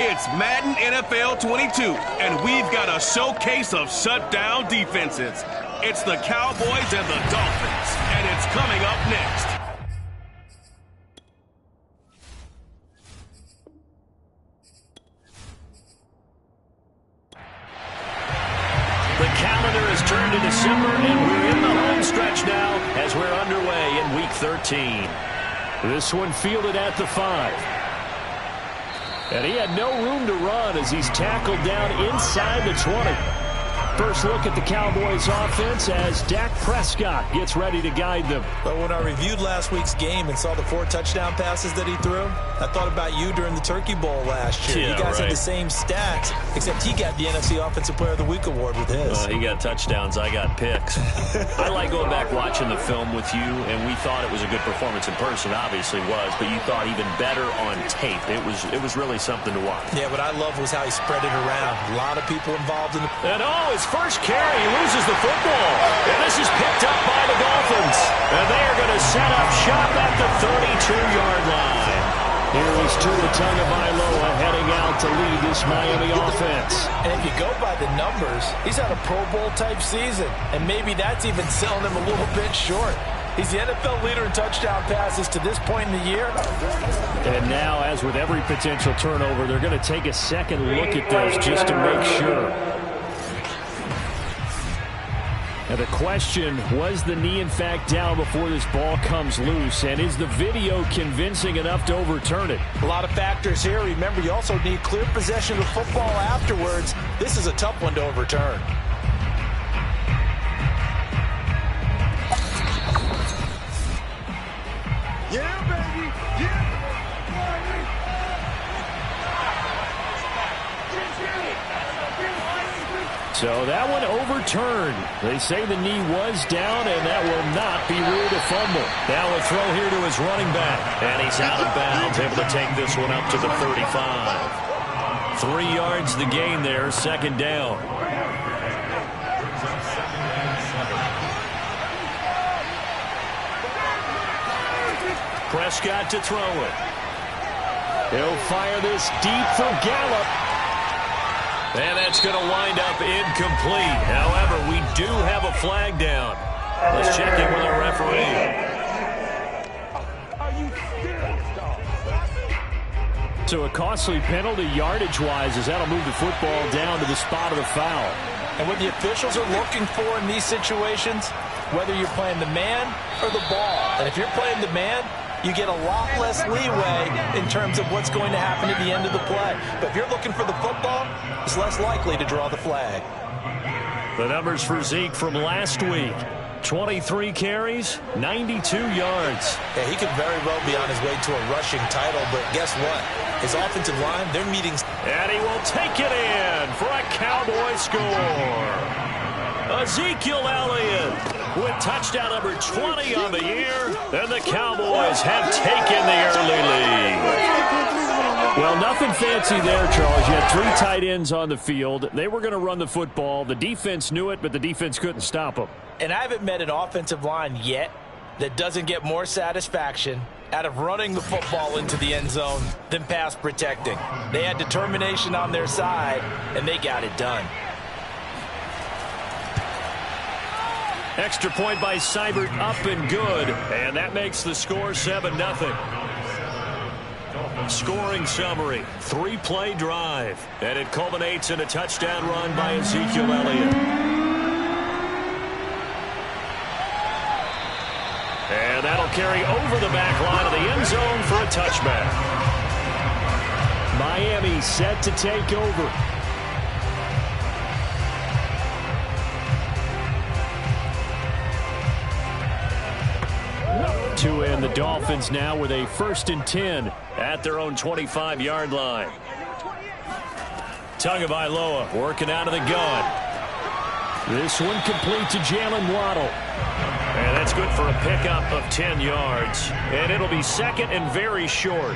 It's Madden NFL 22, and we've got a showcase of shutdown defenses. It's the Cowboys and the Dolphins, and it's coming up next. The calendar has turned to December, and we're in the home stretch now as we're underway in Week 13. This one fielded at the 5. And he had no room to run as he's tackled down inside the 20. First look at the Cowboys offense as Dak Prescott gets ready to guide them. But when I reviewed last week's game and saw the 4 touchdown passes that he threw, I thought about you during the Turkey Bowl last year. Yeah, you guys had the same stats, except he got the NFC Offensive Player of the Week award with his. He got touchdowns, I got picks. I like going back watching the film with you, and we thought it was a good performance in person, obviously was, but you thought even better on tape. It was really something to watch. Yeah, what I loved was how he spread it around. A lot of people involved in the... And his first carry, he loses the football. And this is picked up by the Dolphins. And they are going to set up shop at the 32-yard line. Here is Tua Tagovailoa heading out to lead this Miami offense. And if you go by the numbers, he's had a Pro Bowl-type season. And maybe that's even selling him a little bit short. He's the NFL leader in touchdown passes to this point in the year. And now, as with every potential turnover, they're going to take a second look at this just to make sure. Now the question, was the knee in fact down before this ball comes loose? And is the video convincing enough to overturn it? A lot of factors here. Remember, you also need clear possession of the football afterwards. This is a tough one to overturn. Yeah, baby. Yeah. So that one overturned. They say the knee was down, and that will not be ruled a fumble. Now a throw here to his running back. And he's out of bounds, able to take this one up to the 35. 3 yards the gain there, second down. Prescott to throw it. He'll fire this deep for Gallup. And that's going to wind up incomplete. However, we do have a flag down. Let's check in with our referee. So a costly penalty yardage-wise as that'll move the football down to the spot of the foul. And what the officials are looking for in these situations, whether you're playing the man or the ball. And if you're playing the man, you get a lot less leeway in terms of what's going to happen at the end of the play. But if you're looking for the football, it's less likely to draw the flag. The numbers for Zeke from last week. 23 carries, 92 yards. Yeah, he could very well be on his way to a rushing title, but guess what? His offensive line, they're meeting... And he will take it in for a Cowboy score. Ezekiel Elliott with touchdown number 20 on the year, and the Cowboys have taken the early lead. Well, nothing fancy there, Charles. You had 3 tight ends on the field. They were going to run the football. The defense knew it, but the defense couldn't stop them. And I haven't met an offensive line yet that doesn't get more satisfaction out of running the football into the end zone than pass protecting. They had determination on their side, and they got it done. Extra point by Seibert, up and good. And that makes the score 7-0. Scoring summary, 3-play drive. And it culminates in a touchdown run by Ezekiel Elliott. And that'll carry over the back line of the end zone for a touchback. Miami set to take over. To end the Dolphins now with a 1st and 10 at their own 25-yard line. Tagovailoa working out of the gun. This one complete to Jalen Waddle. And that's good for a pickup of 10 yards. And it'll be second and very short.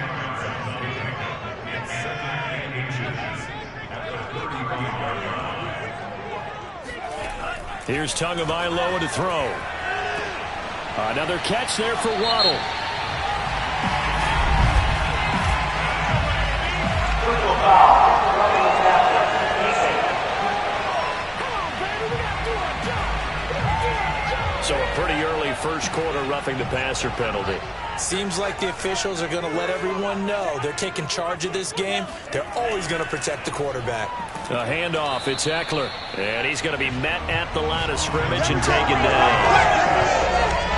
Here's Tagovailoa to throw. Another catch there for Waddle. Foul. roughing the passer penalty. Seems like the officials are going to let everyone know they're taking charge of this game. They're always going to protect the quarterback. A handoff, it's Eckler. And he's going to be met at the line of scrimmage and taken down.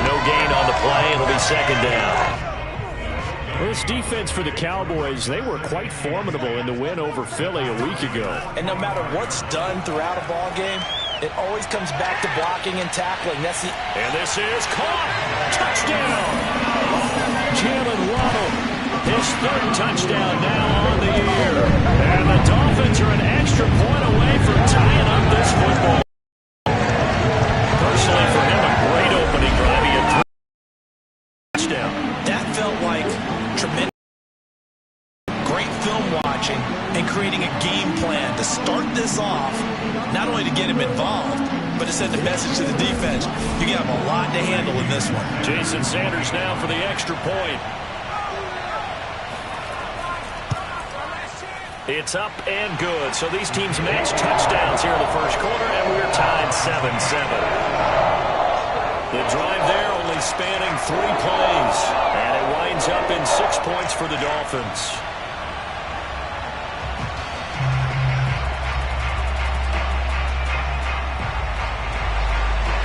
No gain on the play. It'll be second down. Well, this defense for the Cowboys, they were quite formidable in the win over Philly a week ago. And no matter what's done throughout a ball game, it always comes back to blocking and tackling. And this is caught. Touchdown. Jalen Waddle, his third touchdown now on the year. And the Dolphins are an extra point away from tying up this football. Personally, for him, a great opening drive. He had 3 touchdowns. That felt like tremendous. Great film watching and creating a game plan to start this off, not only to get him involved, but to send a message to the defense. You got a lot to handle in this one. Jason Sanders now for the extra point. It's up and good. So these teams match touchdowns here in the first quarter, and we're tied 7-7. The drive there only spanning 3 plays, and it winds up in 6 points for the Dolphins.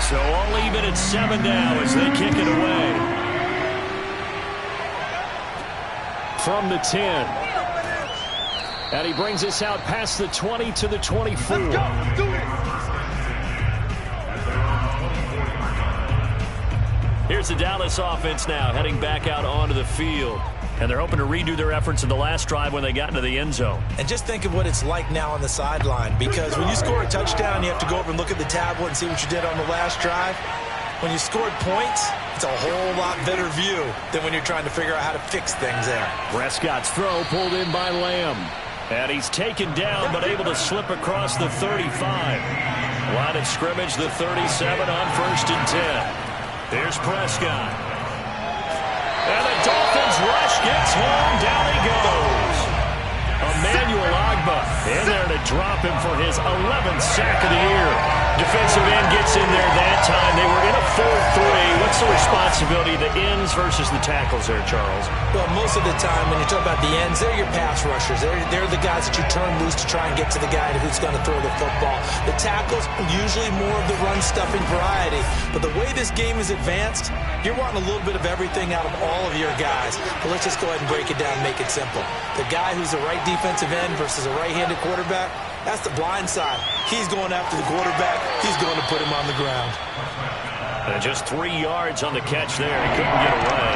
So all even at 7 now as they kick it away. From the 10. And he brings us out past the 20 to the 24. Let's go. Do it. Here's the Dallas offense now heading back out onto the field. And they're hoping to redo their efforts in the last drive when they got into the end zone. And just think of what it's like now on the sideline, because when you score a touchdown, you have to go over and look at the tablet and see what you did on the last drive. When you scored points, it's a whole lot better view than when you're trying to figure out how to fix things there. Prescott's throw pulled in by Lamb. And he's taken down but able to slip across the 35. Line of scrimmage, the 37 on 1st and 10. Here's Prescott. And the Dolphins rush gets home. Down he goes. Emmanuel Ogbah in there to drop him for his 11th sack of the year. Defensive end gets in there that time. They were in a 4-3. What's the responsibility of the ends versus the tackles there, Charles? Well, most of the time when you talk about the ends, they're your pass rushers. They're the guys that you turn loose to try and get to the guy who's going to throw the football. The tackles, usually more of the run-stuffing variety. But the way this game is advanced, you're wanting a little bit of everything out of all of your guys. But let's just go ahead and break it down and make it simple. The guy who's the right defensive end versus a right-handed quarterback, that's the blind side. He's going after the quarterback. He's going to put him on the ground. And just 3 yards on the catch there. He couldn't get away.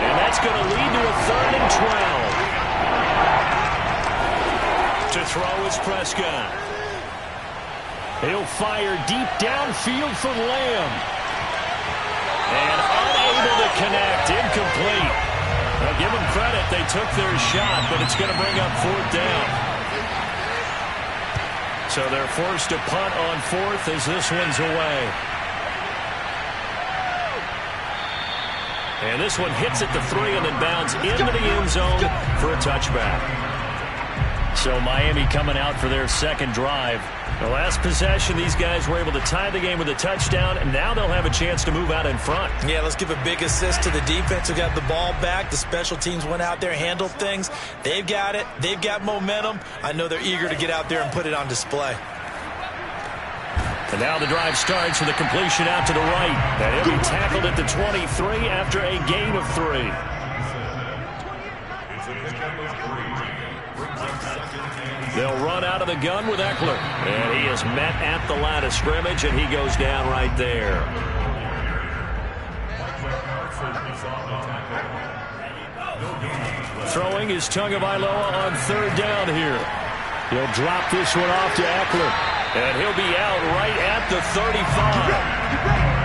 And that's going to lead to a 3rd and 12. To throw is Prescott. He'll fire deep downfield for Lamb. And unable to connect. Incomplete. Now give them credit. They took their shot, but it's going to bring up 4th down. So they're forced to punt on 4th as this one's away. And this one hits at the 3 and then bounds into the end zone for a touchback. So Miami coming out for their second drive. The last possession, these guys were able to tie the game with a touchdown, and now they'll have a chance to move out in front. Yeah, let's give a big assist to the defense who got the ball back. The special teams went out there, handled things. They've got it. They've got momentum. I know they're eager to get out there and put it on display. And now the drive starts with a completion out to the right. And he'll be tackled at the 23 after a gain of 3. They'll run out of the gun with Eckler. And he is met at the line of scrimmage, and he goes down right there. Throwing is Tagovailoa on 3rd down here. He'll drop this one off to Eckler. And he'll be out right at the 35.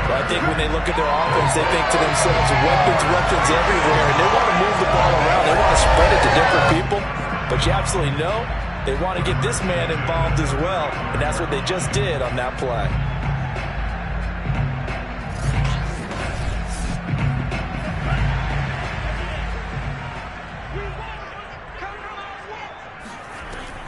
Well, I think when they look at their offense, they think to themselves, weapons everywhere. And they want to move the ball around. They want to spread it to different people. But you absolutely know they want to get this man involved as well. And that's what they just did on that play.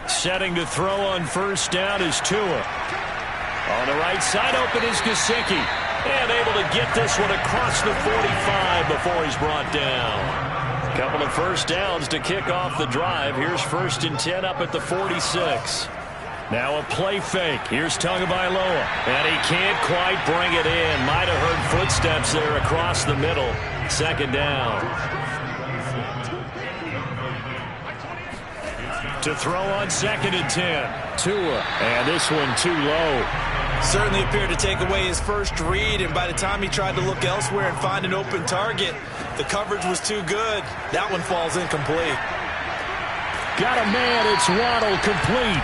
Setting to throw on 1st down is Tua. On the right side, open is Gesicki. And able to get this one across the 45 before he's brought down. Couple of first downs to kick off the drive. Here's 1st and 10 up at the 46. Now a play fake. Here's Tagovailoa. And he can't quite bring it in. Might have heard footsteps there across the middle. 2nd down. To throw on 2nd and 10. Tua. And this one too low. Certainly appeared to take away his first read, and by the time he tried to look elsewhere and find an open target, the coverage was too good. That one falls incomplete. Got a man. It's Waddle, complete.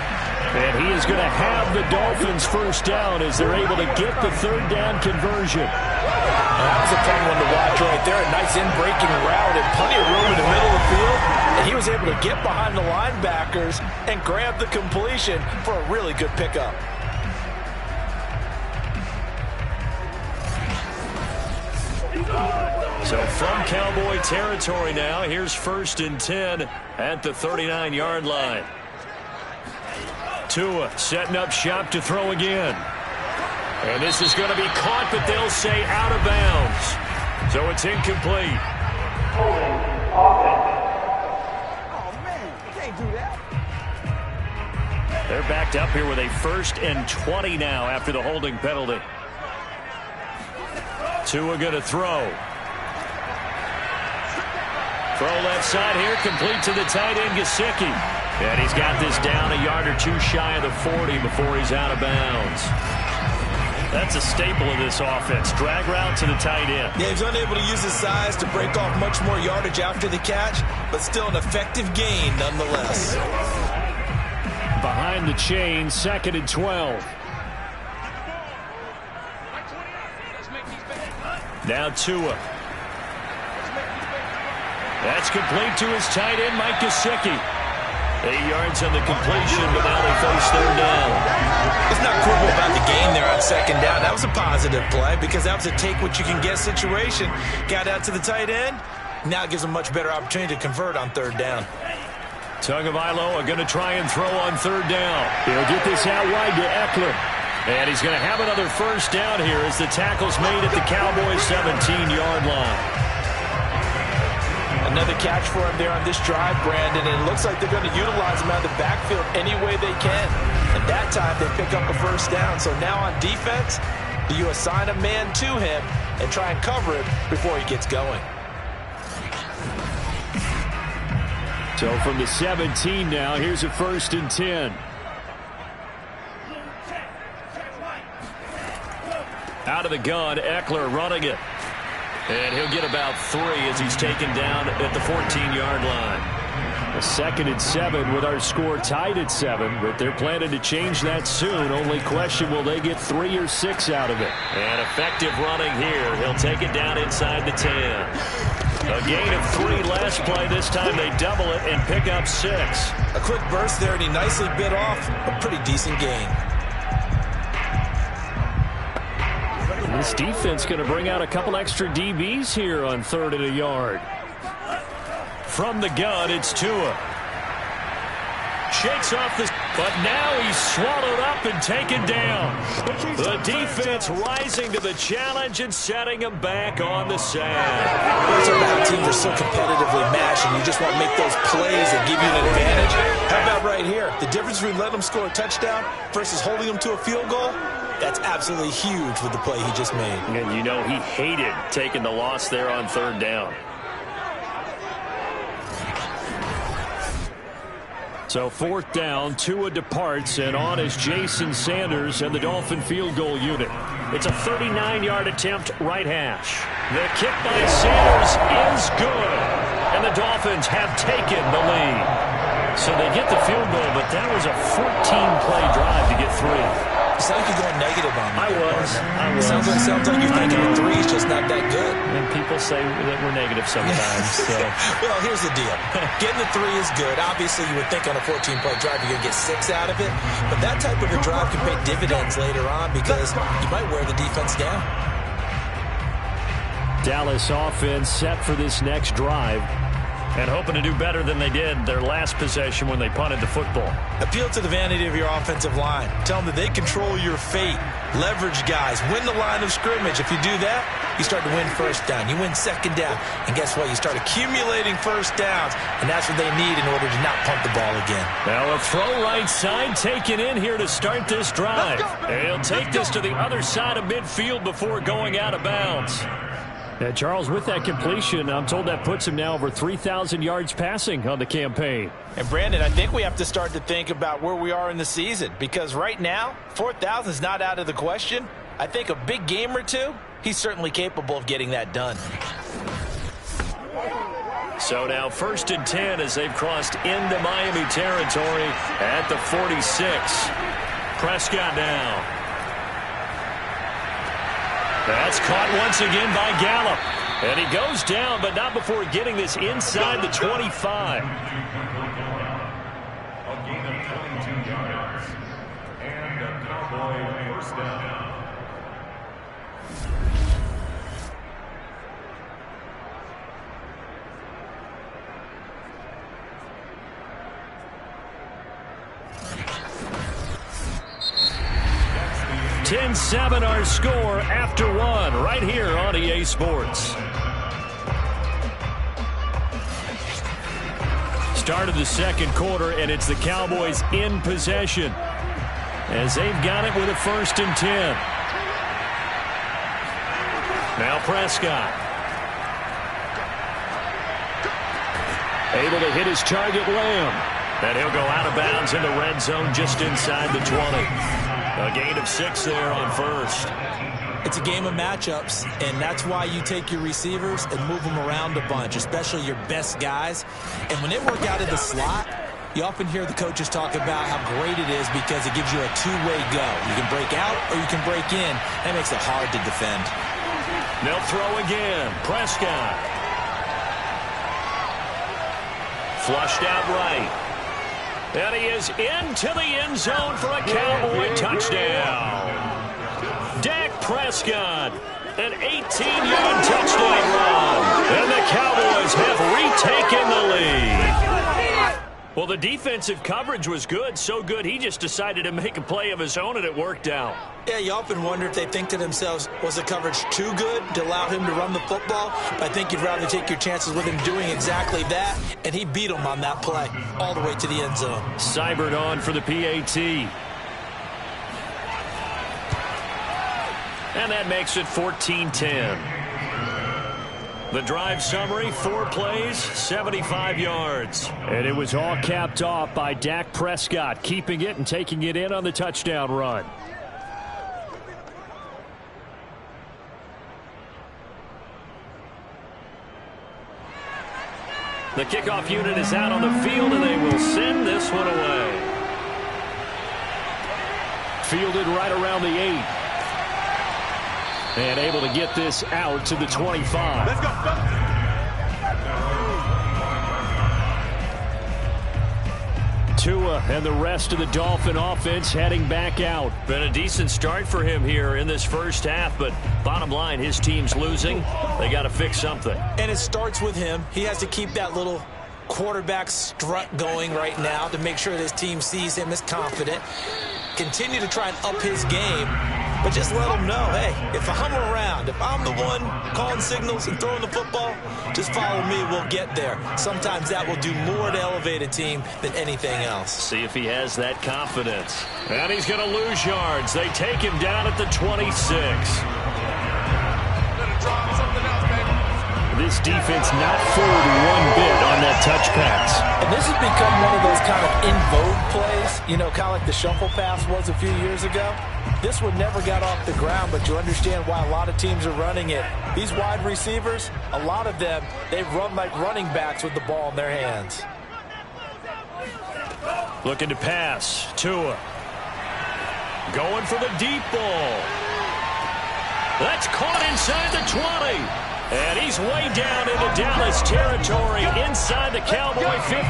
And he is going to have the Dolphins first down as they're able to get the 3rd down conversion. That was a fun one to watch right there. A nice in-breaking route and plenty of room in the middle of the field. And he was able to get behind the linebackers and grab the completion for a really good pickup. So from Cowboy territory now, here's 1st and 10 at the 39-yard line. Tua setting up shop to throw again. And this is going to be caught, but they'll say out of bounds. So it's incomplete. Oh, man, you can't do that. They're backed up here with a 1st and 20 now after the holding penalty. Tua going to throw. Throw left side here, complete to the tight end, Gesicki. And he's got this down a yard or two shy of the 40 before he's out of bounds. That's a staple of this offense. Drag route to the tight end. Yeah, he's unable to use his size to break off much more yardage after the catch, but still an effective gain nonetheless. Behind the chain, 2nd and 12. Now Tua. That's complete to his tight end, Mike Gesicki. 8 yards on the completion, but now they face 3rd down. It's not cool about the gain there on 2nd down. That was a positive play because that was a take-what-you-can-get situation. Got out to the tight end. Now it gives him a much better opportunity to convert on 3rd down. Tagovailoa going to try and throw on 3rd down. He'll get this out wide to Eckler. And he's going to have another first down here as the tackle's made at the Cowboys' 17-yard line. Another catch for him there on this drive, Brandon, and it looks like they're going to utilize him out of the backfield any way they can. And that time they pick up a first down. So now on defense, you assign a man to him and try and cover it before he gets going. So from the 17 now, here's a 1st and 10. Out of the gun, Eckler running it. And he'll get about 3 as he's taken down at the 14-yard line. A 2nd and 7 with our score tied at 7, but they're planning to change that soon. Only question, will they get 3 or 6 out of it? And effective running here. He'll take it down inside the 10. A gain of 3 last play. This time they double it and pick up 6. A quick burst there, and he nicely bit off a pretty decent gain. This defense going to bring out a couple extra DBs here on 3rd and a yard. From the gun, it's Tua. Shakes off the... But now he's swallowed up and taken down. The defense rising to the challenge and setting him back on the sand. Those are how teams are so competitively matched, and you just want to make those plays that give you an advantage. How about right here? The difference between letting them score a touchdown versus holding them to a field goal? That's absolutely huge with the play he just made. And you know he hated taking the loss there on 3rd down. So 4th down, Tua departs, and on is Jason Sanders and the Dolphin field goal unit. It's a 39-yard attempt, right hash. The kick by Sanders is good, and the Dolphins have taken the lead. So they get the field goal, but that was a 14-play drive to get 3. It sounds like you're going negative on me. I was. Sounds like you're thinking the 3 is just not that good. And people say that we're negative sometimes. So. Well, here's the deal. Getting the 3 is good. Obviously, you would think on a 14-play drive you're going to get 6 out of it. But that type of a drive can pay dividends later on because you might wear the defense down. Dallas offense set for this next drive. And hoping to do better than they did their last possession when they punted the football. Appeal to the vanity of your offensive line. Tell them that they control your fate. Leverage guys. Win the line of scrimmage. If you do that, you start to win first down. You win second down. And guess what? You start accumulating first downs. And that's what they need in order to not punt the ball again. Now a throw right side taken in here to start this drive. And he'll take this to the other side of midfield before going out of bounds. And Charles, with that completion, I'm told that puts him now over 3,000 yards passing on the campaign. And Brandon, I think we have to start to think about where we are in the season, because right now, 4,000 is not out of the question. I think a big game or two, he's certainly capable of getting that done. So now 1st and 10 as they've crossed into Miami territory at the 46. Prescott now. That's caught once again by Gallup. And he goes down, but not before getting this inside the 25. A gain of 22 yards. And a Cowboy first down. (10-7) our score after one right here on EA Sports. Start of the second quarter, and it's the Cowboys in possession as they've got it with a 1st and 10. Now Prescott. Able to hit his target, Lamb. And he'll go out of bounds in the red zone just inside the 20. A gain of 6 there on 1st. It's a game of matchups, and that's why you take your receivers and move them around a bunch, especially your best guys. And when they work out of the slot, you often hear the coaches talk about how great it is because it gives you a two-way go. You can break out or you can break in. That makes it hard to defend. They'll throw again. Prescott. Flushed out right. And he is into the end zone for a Cowboy touchdown. Dak Prescott, an 18-yard touchdown run. And the Cowboys have retaken the lead. Well, the defensive coverage was good, so good he just decided to make a play of his own, and it worked out. Yeah, you often wonder if they think to themselves, was the coverage too good to allow him to run the football? But I think you'd rather take your chances with him doing exactly that, and he beat him on that play all the way to the end zone. Seibert on for the PAT. And that makes it 14-10. The drive summary, 4 plays, 75 yards. And it was all capped off by Dak Prescott, keeping it and taking it in on the touchdown run. The kickoff unit is out on the field, and they will send this one away. Fielded right around the 8. And able to get this out to the 25. Let's go. Tua and the rest of the Dolphin offense heading back out. Been a decent start for him here in this first half, but bottom line, his team's losing. They got to fix something. And it starts with him. He has to keep that little quarterback strut going right now to make sure his team sees him as confident. Continue to try and up his game, but just let him know, hey, if I'm around, if I'm the one calling signals and throwing the football, just follow me, we'll get there. Sometimes that will do more to elevate a team than anything else. See if he has that confidence. And he's going to lose yards. They take him down at the 26. This defense not fooled one bit on that touch pass. And this has become one of those kind of in vogue plays, you know, kind of like the shuffle pass was a few years ago. This one never got off the ground, but you understand why a lot of teams are running it. These wide receivers, a lot of them, they run like running backs with the ball in their hands. Looking to pass. Tua. Going for the deep ball. That's caught inside the 20. And he's way down into Dallas territory inside the Cowboy 15.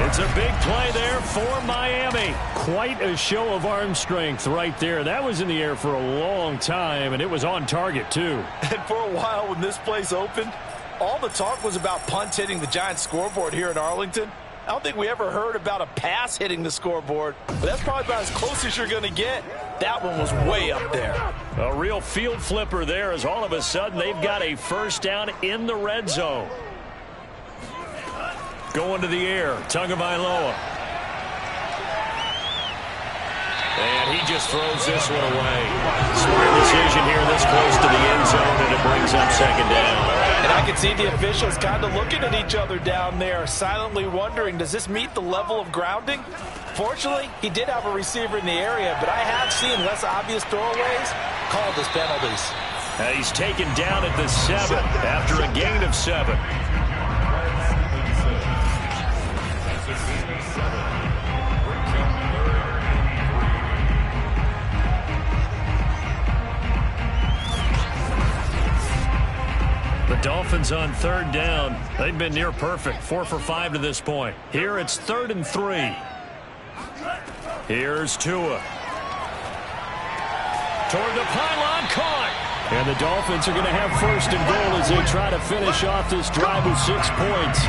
It's a big play there for Miami. Quite a show of arm strength right there. That was in the air for a long time, and it was on target, too. And for a while when this play's open, All the talk was about punts hitting the Giants scoreboard here in Arlington. I don't think we ever heard about a pass hitting the scoreboard, but that's probably about as close as you're going to get. That one was way up there. A real field flipper there as all of a sudden they've got a first down in the red zone. Going to the air, Tagovailoa. And he just throws this one away. Smart decision here this close to the end zone, and it brings up second down. And I can see the officials kind of looking at each other down there, silently wondering, does this meet the level of grounding? Fortunately, he did have a receiver in the area, but I have seen less obvious throwaways called as penalties. He's taken down at the 7 after a gain of 7. The Dolphins on third down. They've been near perfect, 4 for 5 to this point. Here it's 3rd and 3. Here's Tua. Toward the pylon, caught. And the Dolphins are going to have 1st and goal as they try to finish off this drive with 6 points.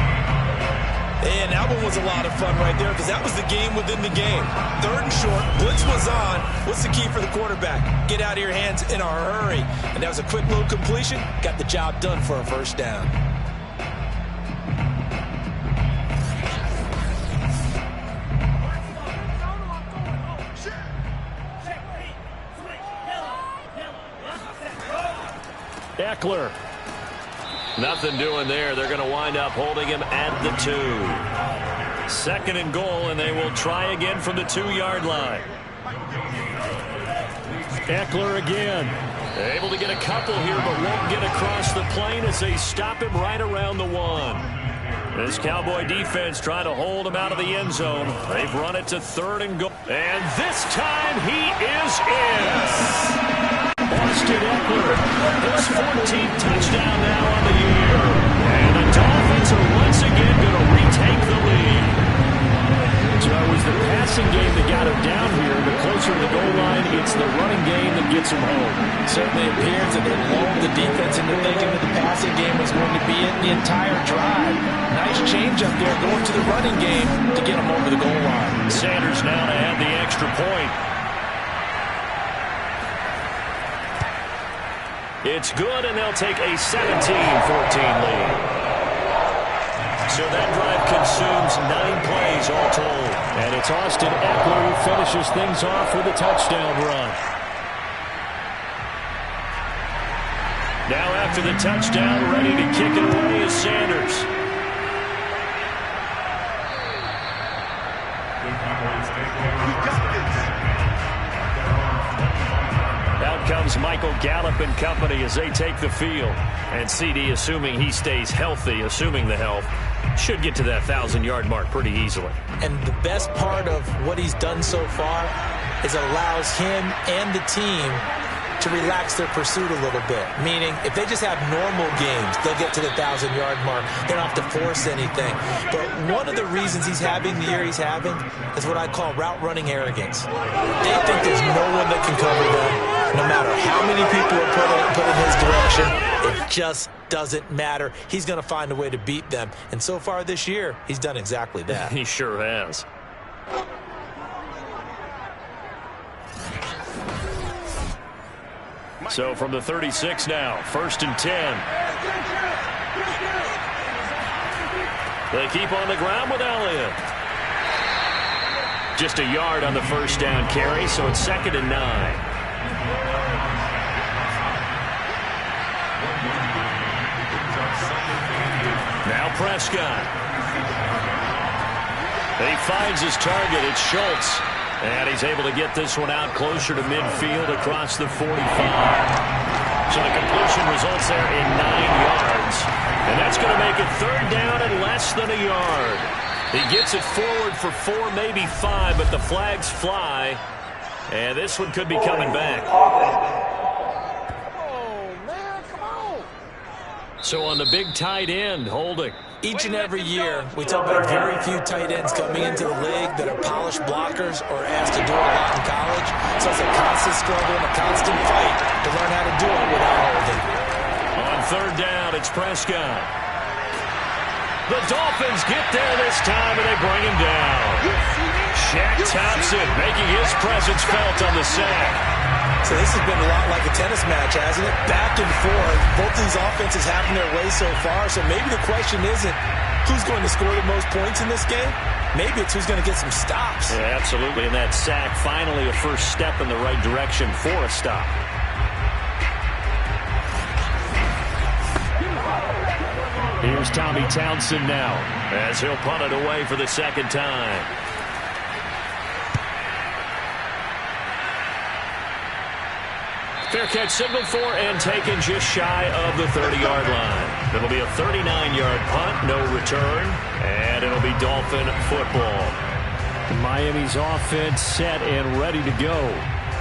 And that one was a lot of fun right there because that was the game within the game. 3rd and short, blitz was on. What's the key for the quarterback? Get out of your hands in a hurry. And that was a quick little completion. Got the job done for a first down. Eckler. Nothing doing there. They're going to wind up holding him at the 2. 2nd and goal, and they will try again from the 2-yard line. Eckler again. Able to get a couple here, but won't get across the plane as they stop him right around the 1. This Cowboy defense trying to hold him out of the end zone. They've run it to 3rd and goal. And this time he is in. Austin Eckler, his 14th touchdown now on the year. And the Dolphins are once again going to retake the lead. So it was the passing game that got him down here. The closer to the goal line, it's the running game that gets him home. Certainly appears that they lulled the defense into thinking that the passing game was going to be it the entire drive. Nice change up there going to the running game to get him over the goal line. Sanders now to add the extra point. It's good, and they'll take a 17-14 lead. So that drive consumes 9 plays all told. And it's Austin Eckler who finishes things off with a touchdown run. Now after the touchdown, ready to kick it away is Sanders. Comes Michael Gallup and company as they take the field. And CD, assuming he stays healthy, assuming the health, should get to that 1,000-yard mark pretty easily. And the best part of what he's done so far is it allows him and the team to relax their pursuit a little bit. Meaning, if they just have normal games, they'll get to the 1,000-yard mark. They don't have to force anything. But one of the reasons he's having the year he's having is what I call route running arrogance. They think there's no one that can cover them. No matter how many people are put in his direction, it just doesn't matter. He's going to find a way to beat them. And so far this year, he's done exactly that. He sure has. So from the 36 now, 1st and 10. They keep on the ground with Elliott. Just a yard on the first down carry, so it's 2nd and 9. Now Prescott. He finds his target. It's Schultz. And he's able to get this one out closer to midfield across the 45. So the completion results there in 9 yards. And that's going to make it 3rd down and less than a yard. He gets it forward for 4, maybe 5, but the flags fly. And this one could be coming back. So on the big tight end, holding. Each and every year, we talk about very few tight ends coming into the league that are polished blockers or asked to do it a lot in college. So it's a constant struggle and a constant fight to learn how to do it without holding. On third down. It's Prescott. The Dolphins get there this time, and they bring him down. Shaq Thompson making his presence felt on the sack. So this has been a lot like a tennis match, hasn't it? Back and forth. Both these offenses having their way so far. So maybe the question isn't who's going to score the most points in this game. Maybe it's who's going to get some stops. Yeah, absolutely. And that sack, finally a first step in the right direction for a stop. Here's Tommy Townsend now, as he'll punt it away for the second time. Fair catch signaled for and taken just shy of the 30-yard line. It'll be a 39-yard punt, no return, and it'll be Dolphin football. Miami's offense set and ready to go.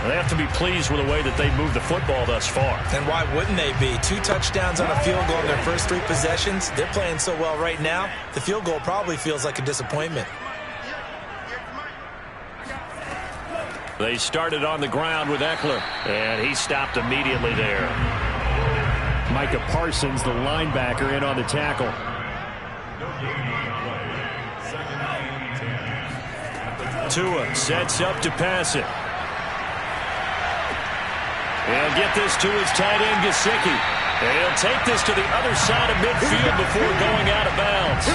They have to be pleased with the way that they've moved the football thus far. And why wouldn't they be? 2 touchdowns on a field goal in their first 3 possessions. They're playing so well right now, the field goal probably feels like a disappointment. They started on the ground with Eckler, and he stopped immediately there. Micah Parsons, the linebacker, in on the tackle. Tua sets up to pass it. He'll get this to his tight end, Gesicki. And he'll take this to the other side of midfield before going out of bounds.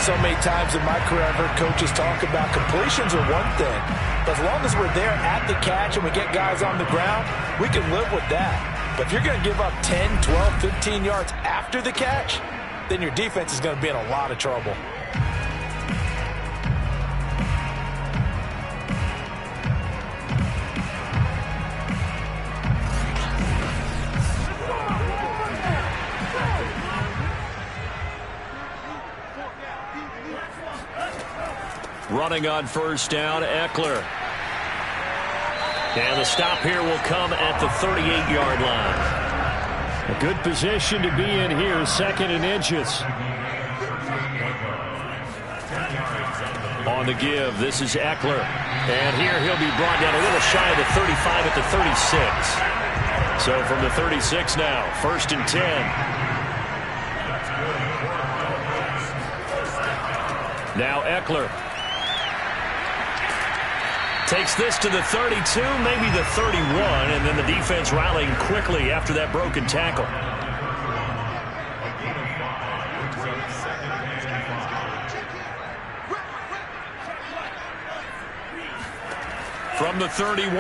So many times in my career I've heard coaches talk about completions are one thing. But as long as we're there at the catch and we get guys on the ground, we can live with that. But if you're going to give up 10, 12, 15 yards after the catch, then your defense is going to be in a lot of trouble. Running on first down, Eckler. And the stop here will come at the 38-yard line. A good position to be in here, 2nd and inches. On the give, this is Eckler. And here he'll be brought down a little shy of the 35 at the 36. So from the 36 now, 1st and 10. Now Eckler. Takes this to the 32, maybe the 31, and then the defense rallying quickly after that broken tackle. From the 31,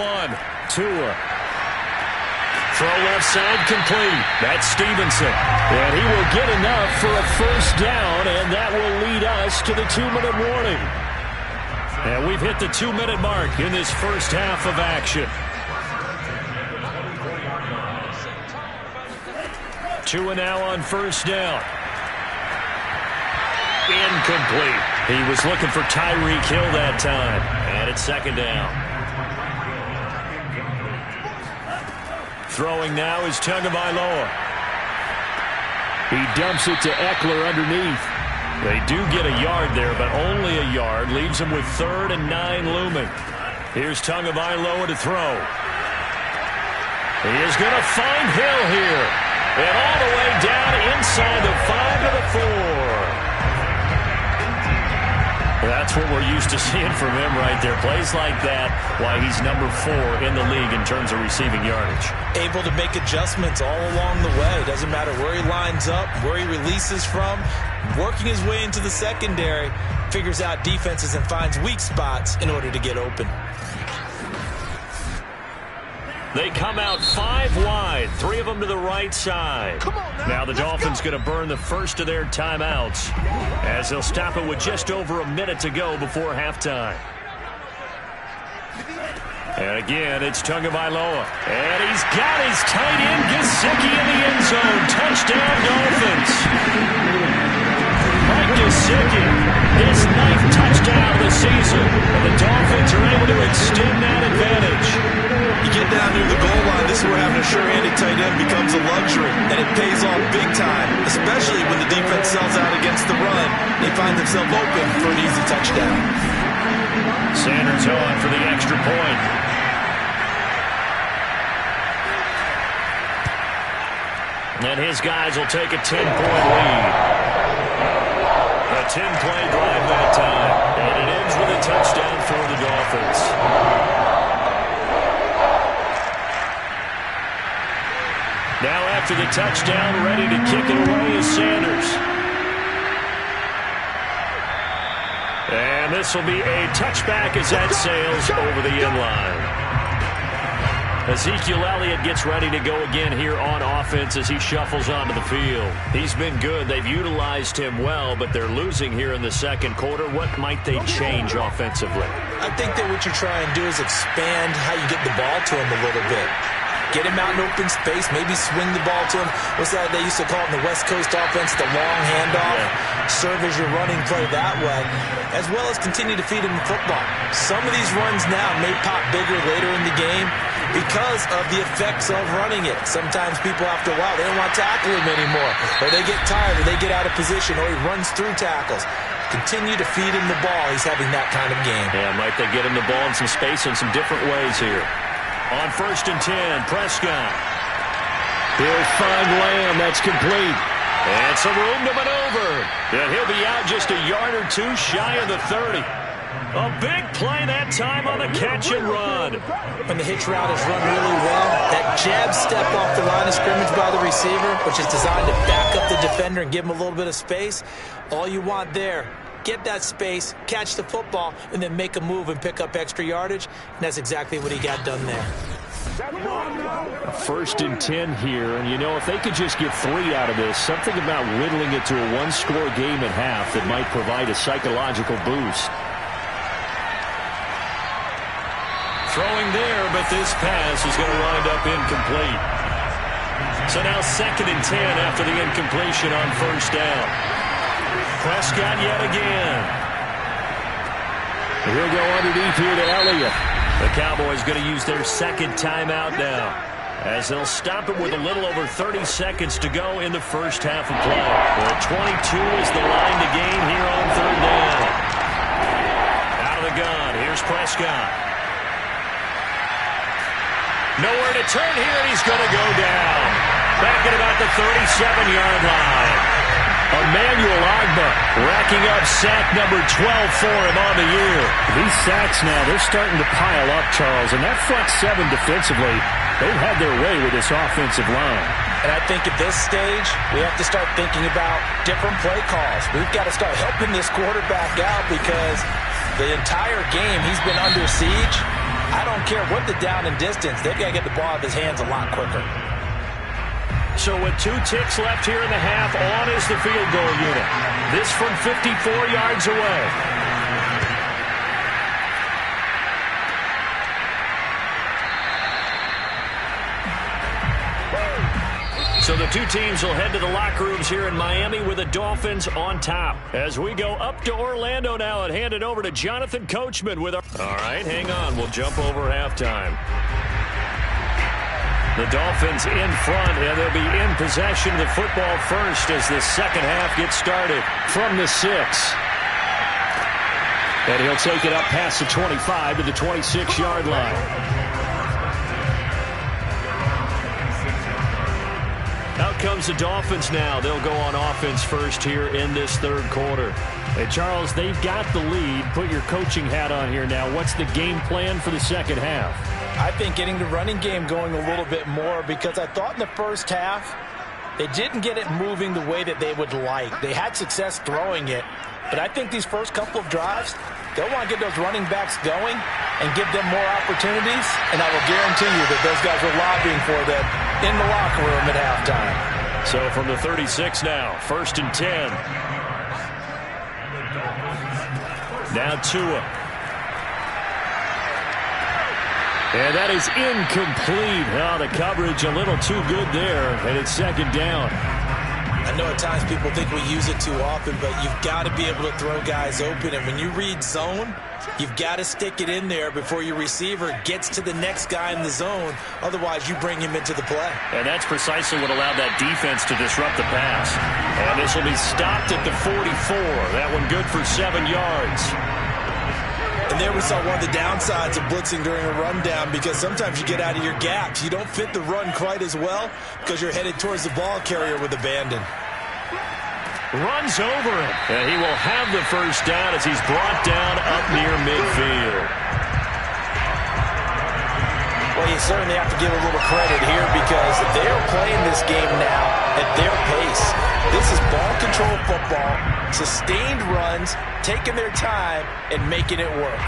Tua. Throw left side complete. That's Stevenson. And he will get enough for a first down, and that will lead us to the 2-minute warning. And we've hit the 2-minute mark in this first half of action. Tua now on first down. Incomplete. He was looking for Tyreek Hill that time. And it's 2nd down. Throwing now is Tagovailoa. He dumps it to Eckler underneath. They do get a yard there, but only a yard. Leaves them with 3rd and 9 looming. Here's Tagovailoa to throw. He is going to find Hill here. And all the way down inside the 5 to the 4. That's what we're used to seeing from him right there. Plays like that, why he's number 4 in the league in terms of receiving yardage. Able to make adjustments all along the way. Doesn't matter where he lines up, where he releases from. Working his way into the secondary, figures out defenses and finds weak spots in order to get open. They come out 5 wide, 3 of them to the right side. Now the Dolphins going to burn the first of their timeouts as they'll stop it with just over a minute to go before halftime. And again, it's Tagovailoa. And he's got his tight end, Gesicki, in the end zone. Touchdown, Dolphins. Mike Gesicki, his 9th touchdown of the season. And the Dolphins are able to extend that advantage. You get down near the goal line, this is where having a sure-handed tight end becomes a luxury. And it pays off big time, especially when the defense sells out against the run. They find themselves open for an easy touchdown. Sanders on for the extra point. And his guys will take a 10-point lead. A 10-play drive that time. And it ends with a touchdown for the Dolphins. Now after the touchdown, ready to kick it away is Sanders. And this will be a touchback as that sails over the end line. Ezekiel Elliott gets ready to go again here on offense as he shuffles onto the field. He's been good. They've utilized him well, but they're losing here in the second quarter. What might they change offensively? I think that what you try and do is expand how you get the ball to him a little bit. Get him out in open space, maybe swing the ball to him. What's that they used to call it in the West Coast offense, the long handoff? Yeah. Serve as your running play that way, as well as continue to feed him the football. Some of these runs now may pop bigger later in the game because of the effects of running it. Sometimes people, after a while, they don't want to tackle him anymore, or they get tired, or they get out of position, or he runs through tackles. Continue to feed him the ball. He's having that kind of game. Yeah, might they get him the ball in some space in some different ways here. On 1st and 10, Prescott. He'll find Lamb. That's complete. And some room to maneuver. And he'll be out just a yard or two shy of the 30. A big play that time on the catch and run. When the hitch route is run really well, that jab step off the line of scrimmage by the receiver, which is designed to back up the defender and give him a little bit of space, all you want there. Get that space, catch the football, and then make a move and pick up extra yardage. And that's exactly what he got done there. 1st and 10 here. And, you know, if they could just get 3 out of this, something about whittling it to a one-score game at half that might provide a psychological boost. Throwing there, but this pass is going to wind up incomplete. So now 2nd and 10 after the incompletion on 1st down. Prescott yet again. He'll go underneath here to Elliott. The Cowboys going to use their 2nd timeout now, as they'll stop it with a little over 30 seconds to go in the first half of play. Well, 22 is the line to gain here on 3rd down. Out of the gun, here's Prescott. Nowhere to turn here, and he's going to go down. Back at about the 37-yard line. Emmanuel Ogbah racking up sack number 12 for him on the year. These sacks now, they're starting to pile up, Charles. And that front 7 defensively, they've had their way with this offensive line. And I think at this stage, we have to start thinking about different play calls. We've got to start helping this quarterback out because the entire game he's been under siege. I don't care what the down and distance, they've got to get the ball out of his hands a lot quicker. So with 2 ticks left here in the half, on is the field goal unit. This from 54 yards away. So the two teams will head to the locker rooms here in Miami with the Dolphins on top. As we go up to Orlando now and hand it over to Jonathan Coachman with our... All right, hang on. We'll jump over halftime. The Dolphins in front, and they'll be in possession of the football first as the second half gets started. From the 6. And he'll take it up past the 25 to the 26-yard line. Out comes the Dolphins now. They'll go on offense first here in this 3rd quarter. Hey, Charles, they've got the lead. Put your coaching hat on here now. What's the game plan for the second half? I think getting the running game going a little bit more because I thought in the first half they didn't get it moving the way that they would like. They had success throwing it, but I think these first couple of drives, they'll want to get those running backs going and give them more opportunities, and I will guarantee you that those guys were lobbying for them in the locker room at halftime. So from the 36 now, 1st and 10. Now Tua. And that is incomplete. Oh, the coverage a little too good there, and it's 2nd down. I know at times people think we use it too often, but you've got to be able to throw guys open. And when you read zone, you've got to stick it in there before your receiver gets to the next guy in the zone. Otherwise, you bring him into the play. And that's precisely what allowed that defense to disrupt the pass. And this will be stopped at the 44. That one good for 7 yards. And there we saw one of the downsides of blitzing during a rundown, because sometimes you get out of your gaps. You don't fit the run quite as well because you're headed towards the ball carrier with abandon. Runs over him. And he will have the first down as he's brought down up near midfield. Well, you certainly have to give a little credit here because they're playing this game now at their pace. This is ball control football, sustained runs, taking their time, and making it work.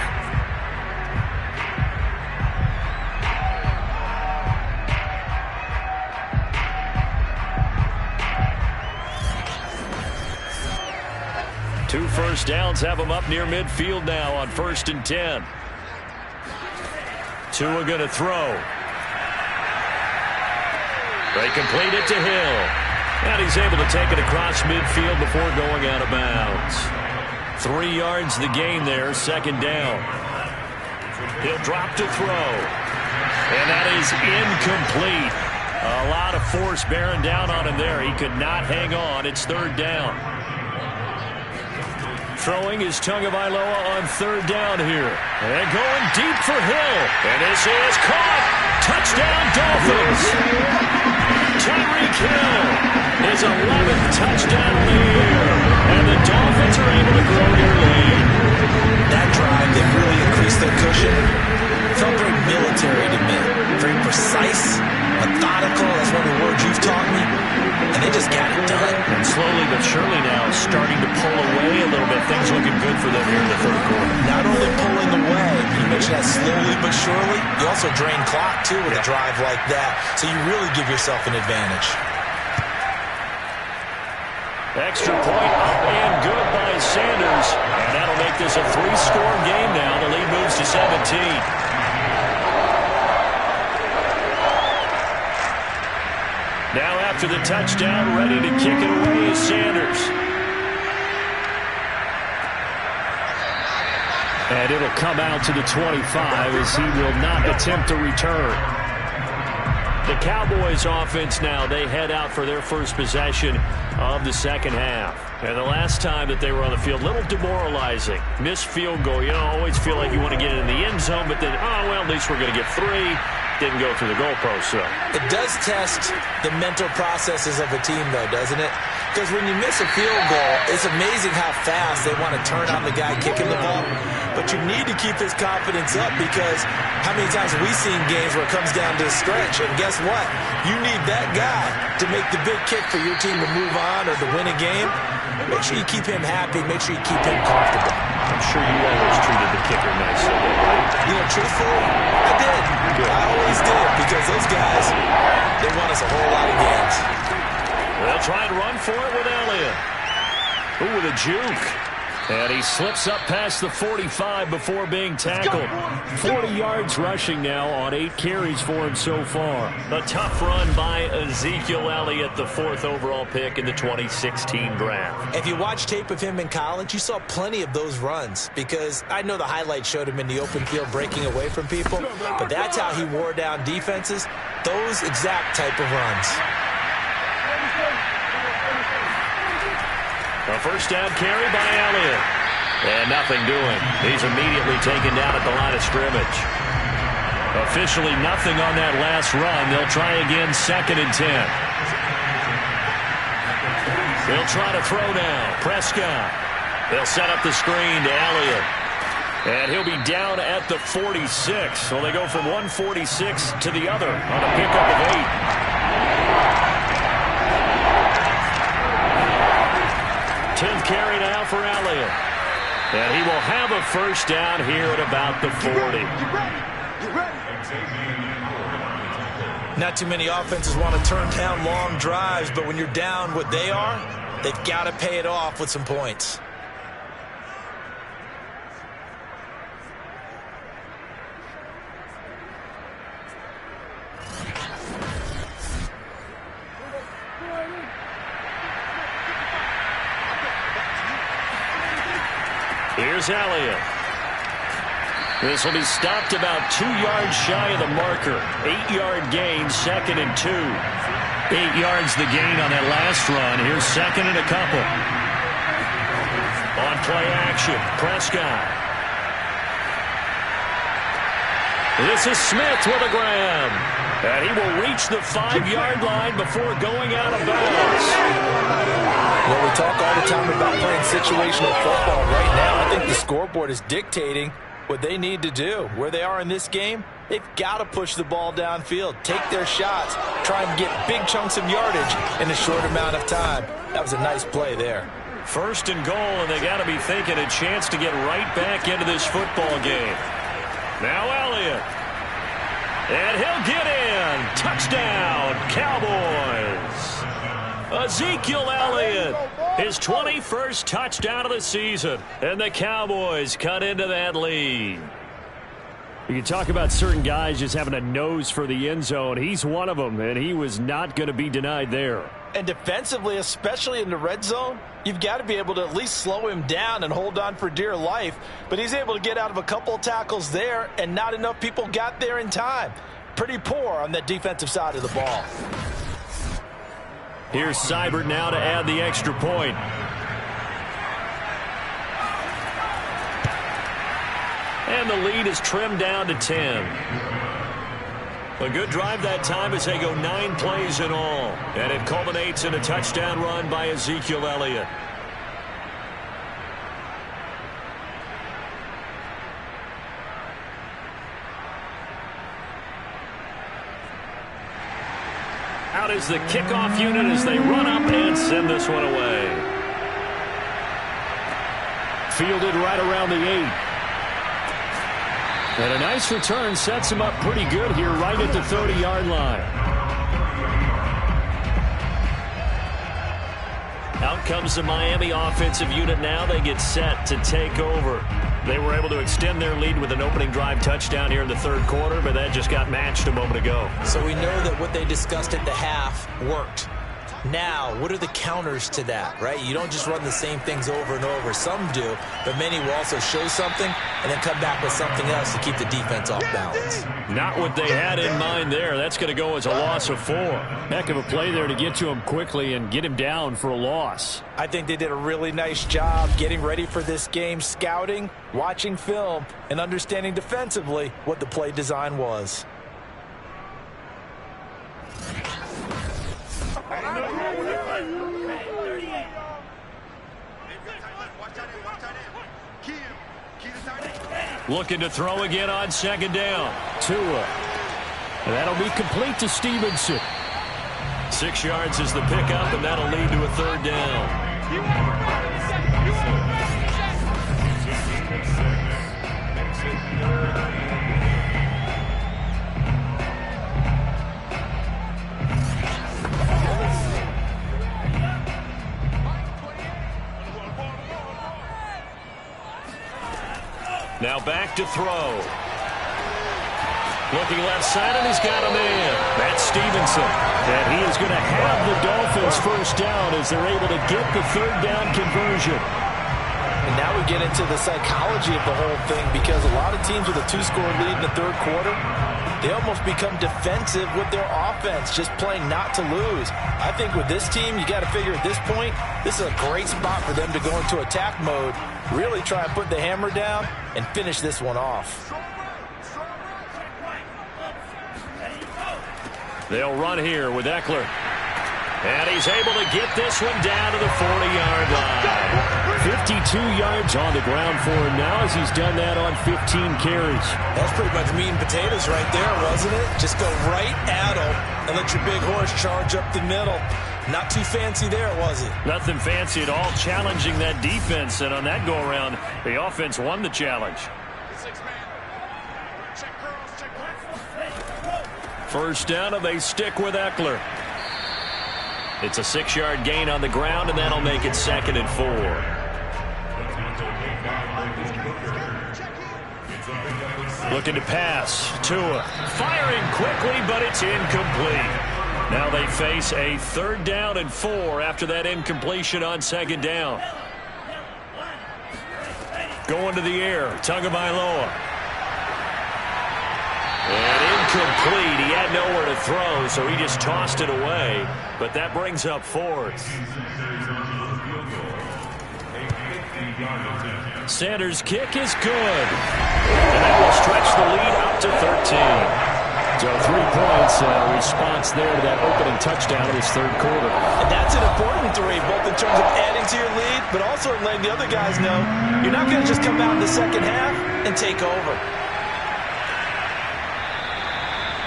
Two first downs have them up near midfield now on 1st and 10. Tua going to throw. They complete it to Hill. And he's able to take it across midfield before going out of bounds. 3 yards the gain there, 2nd down. He'll drop to throw. And that is incomplete. A lot of force bearing down on him there. He could not hang on. It's 3rd down. Throwing is Tagovailoa on 3rd down here. And going deep for Hill. And this is caught. Touchdown, Dolphins. Tyreek Hill, his 11th touchdown of the year. And the Dolphins are able to grow their lead. That drive, they really increased their cushion. Felt very military to me. Very precise, methodical. That's one of the words you've taught me. And they just got it done. And slowly but surely now starting to pull away a little bit. Things looking good for them here in the 3rd quarter. Not only pulling away, you mentioned that slowly but surely, you also drain clock too with a drive like that. So you really give yourself an advantage. Extra point up and good by Sanders. And that'll make this a 3-score game now. The lead moves to 17. Now after the touchdown, ready to kick it away is Sanders. And it'll come out to the 25 as he will not attempt to return. The Cowboys offense now, they head out for their first possession of the 2nd half. And the last time that they were on the field, a little demoralizing. Missed field goal. You know, always feel like you want to get it in the end zone, but then, oh, well, at least we're going to get 3. Didn't go through the goalpost, so. It does test the mental processes of a team, though, doesn't it? Because when you miss a field goal, it's amazing how fast they want to turn on the guy kicking the ball. But you need to keep his confidence up, because how many times have we seen games where it comes down to a stretch? And guess what? You need that guy to make the big kick for your team to move on or to win a game. Make sure you keep him happy. Make sure you keep him comfortable. I'm sure you always treated the kicker nicely, right? You know, truthfully, I did. Good. I always did, because those guys, they won us a whole lot of games. They'll try and run for it with Elliott. Ooh, with a juke. And he slips up past the 45 before being tackled. 40 yards rushing now on 8 carries for him so far. A tough run by Ezekiel Elliott, the 4th overall pick in the 2016 draft. If you watch tape of him in college, you saw plenty of those runs, because I know the highlights showed him in the open field breaking away from people, but that's how he wore down defenses, those exact type of runs. A first down carry by Elliott. And nothing doing. He's immediately taken down at the line of scrimmage. Officially nothing on that last run. They'll try again, 2nd and 10. They'll try to throw now. Prescott. They'll set up the screen to Elliott. And he'll be down at the 46. So they go from 146 to the other on a pickup of 8. 10th carry now for Elliott. And he will have a first down here at about the 40. Not too many offenses want to turn down long drives, but when you're down what they are, they've got to pay it off with some points. Here's Elliott. This will be stopped about 2 yards shy of the marker. 8-yard gain, 2nd and 2. 8 yards the gain on that last run. Here's 2nd and a couple. On play action, Prescott. This is Smith with a grab. And he will reach the 5-yard line before going out of bounds. Well, we talk all the time about playing situational football. Right now, I think the scoreboard is dictating what they need to do. Where they are in this game, they've got to push the ball downfield, take their shots, try and get big chunks of yardage in a short amount of time. That was a nice play there. 1st and goal, and they got to be thinking a chance to get right back into this football game. Now Elliott. And he'll get in. Touchdown, Cowboys. Ezekiel Elliott, his 21st touchdown of the season. And the Cowboys cut into that lead. You can talk about certain guys just having a nose for the end zone. He's one of them, and he was not going to be denied there. And defensively, especially in the red zone, you've got to be able to at least slow him down and hold on for dear life. But he's able to get out of a couple of tackles there, and not enough people got there in time. Pretty poor on that defensive side of the ball. Here's Seibert now to add the extra point. And the lead is trimmed down to 10. A good drive that time as they go 9 plays in all. And it culminates in a touchdown run by Ezekiel Elliott. Out is the kickoff unit as they run up and send this one away. Fielded right around the 8. And a nice return sets him up pretty good here right at the 30-yard line. Out comes the Miami offensive unit now. They get set to take over. They were able to extend their lead with an opening drive touchdown here in the 3rd quarter, but that just got matched a moment ago. So we know that what they discussed at the half worked. Now, what are the counters to that, right? You don't just run the same things over and over. Some do, but many will also show something and then come back with something else to keep the defense off balance. Not what they had in mind there. That's going to go as a loss of 4. Heck of a play there to get to him quickly and get him down for a loss. I think they did a really nice job getting ready for this game, scouting, watching film, and understanding defensively what the play design was. Looking to throw again on 2nd down. Tua. And that'll be complete to Stevenson. 6 yards is the pickup, and that'll lead to a 3rd down. Now back to throw. Looking left side, and he's got a man. That's Stevenson. And he is going to have the Dolphins 1st down as they're able to get the 3rd down conversion. And now we get into the psychology of the whole thing, because a lot of teams with a 2-score lead in the 3rd quarter, they almost become defensive with their offense, just playing not to lose. I think with this team, you got to figure at this point, this is a great spot for them to go into attack mode, really try and put the hammer down and finish this one off. They'll run here with Eckler. And he's able to get this one down to the 40-yard line. 52 yards on the ground for him now as he's done that on 15 carries. That's pretty much meat and potatoes right there, wasn't it? Just go right at him and let your big horse charge up the middle. Not too fancy there, was it? Nothing fancy at all, challenging that defense. And on that go-around, the offense won the challenge. 1st down, and they stick with Eckler. It's a 6-yard gain on the ground, and that'll make it 2nd and 4. Looking to pass. Tua firing quickly, but it's incomplete. Now they face a 3rd down and 4 after that incompletion on 2nd down. Going to the air. Tagovailoa. And incomplete. He had nowhere to throw, so he just tossed it away. But that brings up 4th. 60-yard attempt. Sanders' kick is good. And that will stretch the lead up to 13. So 3 points, response there to that opening touchdown in this third quarter. And that's an important 3, both in terms of adding to your lead, but also letting the other guys know you're not going to just come out in the second half and take over.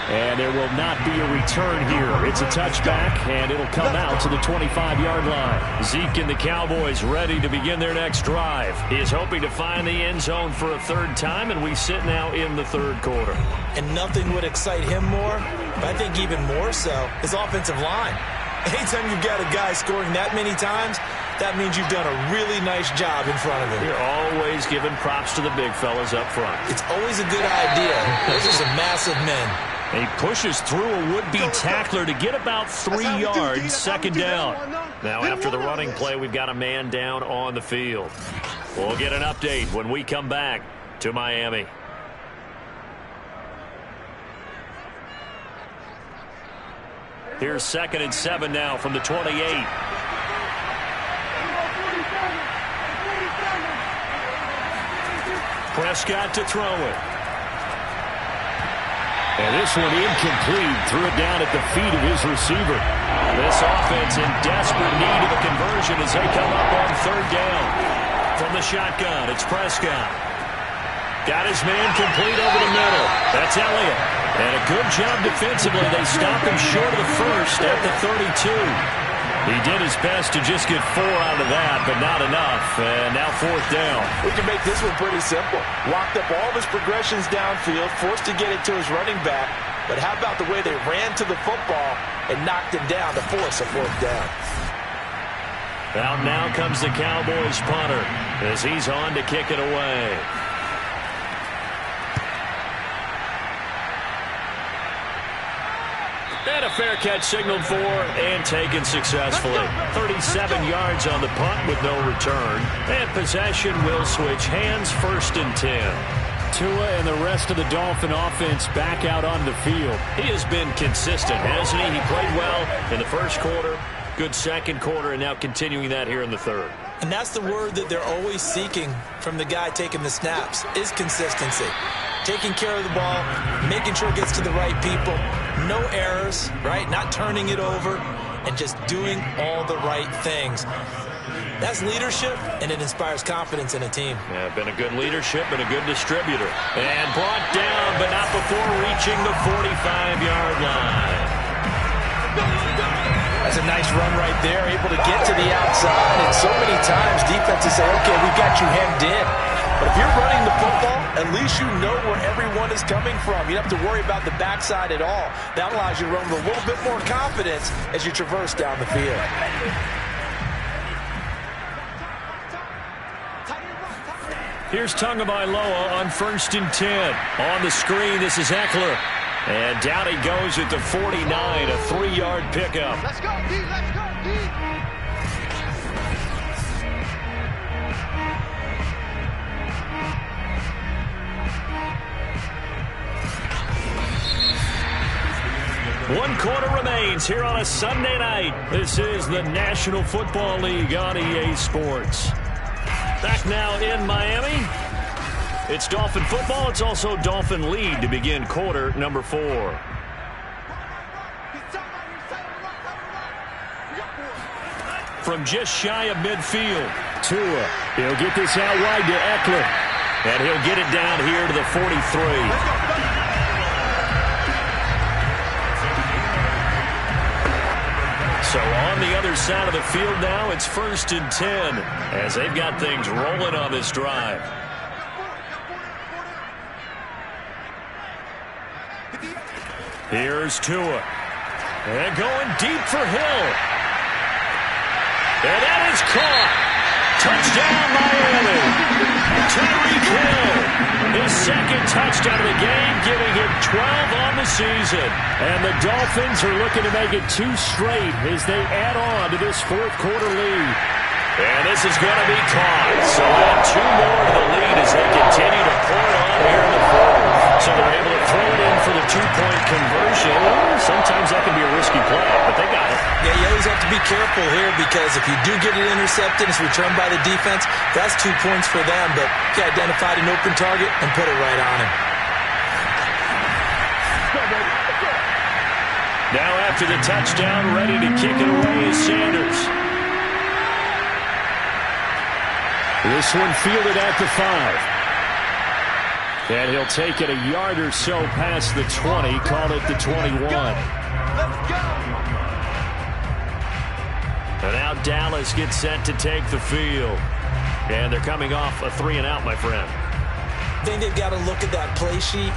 And there will not be a return here. It's a touchback, and it'll come out to the 25-yard line. Zeke and the Cowboys ready to begin their next drive. He is hoping to find the end zone for a third time, and we sit now in the third quarter. And nothing would excite him more, but I think even more so, his offensive line. Anytime you've got a guy scoring that many times, that means you've done a really nice job in front of him. You're always giving props to the big fellas up front. It's always a good idea. Those are some massive men. He pushes through a would-be tackler to get about 3 yards, second down. Now after the running play, we've got a man down on the field. We'll get an update when we come back to Miami. Here's 2nd and 7 now from the 28. Prescott to throw it. And this one incomplete. Threw it down at the feet of his receiver. This offense in desperate need of a conversion as they come up on third down. From the shotgun, it's Prescott. Got his man complete over the middle. That's Elliott. And a good job defensively. They stopped him short of the first at the 32. He did his best to just get 4 out of that, but not enough. And now fourth down. We can make this one pretty simple. Locked up all of his progressions downfield, forced to get it to his running back. But how about the way they ran to the football and knocked him down to force a fourth down? Out now comes the Cowboys punter as he's on to kick it away. And a fair catch signaled for and taken successfully. 37 yards on the punt with no return. And possession will switch hands, 1st and 10. Tua and the rest of the Dolphin offense back out on the field. He has been consistent, hasn't he? He played well in the first quarter, good second quarter, and now continuing that here in the third. And that's the word that they're always seeking from the guy taking the snaps, is consistency. Taking care of the ball, making sure it gets to the right people, no errors, right? Not turning it over, and just doing all the right things. That's leadership, and it inspires confidence in a team. Yeah, been a good leadership and a good distributor. And brought down, but not before reaching the 45-yard line. That's a nice run right there, able to get to the outside. And so many times defenses say, okay, we've got you hemmed in. But if you're running the football, at least you know where everyone is coming from. You don't have to worry about the backside at all. That allows you to run with a little bit more confidence as you traverse down the field. Here's Tagovailoa on 1st and 10. On the screen, this is Eckler. And down he goes at the 49, a 3-yard pickup. Let's go, D. Let's go, D. One quarter remains here on a Sunday night. This is the National Football League on EA Sports. Back now in Miami. It's Dolphin football. It's also Dolphin lead to begin quarter number 4. From just shy of midfield, Tua, he'll get this out wide to Eckler. and he'll get it down here to the 43. So on the other side of the field now, it's 1st and 10 as they've got things rolling on this drive. Here's Tua. And going deep for Hill. And that is caught. Touchdown, Miami. Tyreek Hill. His second touchdown of the game, giving him 12 on the season. And the Dolphins are looking to make it 2 straight as they add on to this fourth quarter lead. And this is going to be caught. So add 2 more to the lead as they continue to pour it on here in the fourth. So they're able to throw it in for the 2-point conversion. Sometimes that can be a risky play, but they got it. Yeah, you always have to be careful here because if you do get it intercepted, it's returned by the defense, that's 2 points for them, but he identified an open target and put it right on him. Now after the touchdown, ready to kick it away is Sanders. This one fielded at the 5. And he'll take it a yard or so past the 20, call it the 21. Let's go. And now Dallas gets set to take the field. And they're coming off a 3-and-out, my friend. I think they've got to look at that play sheet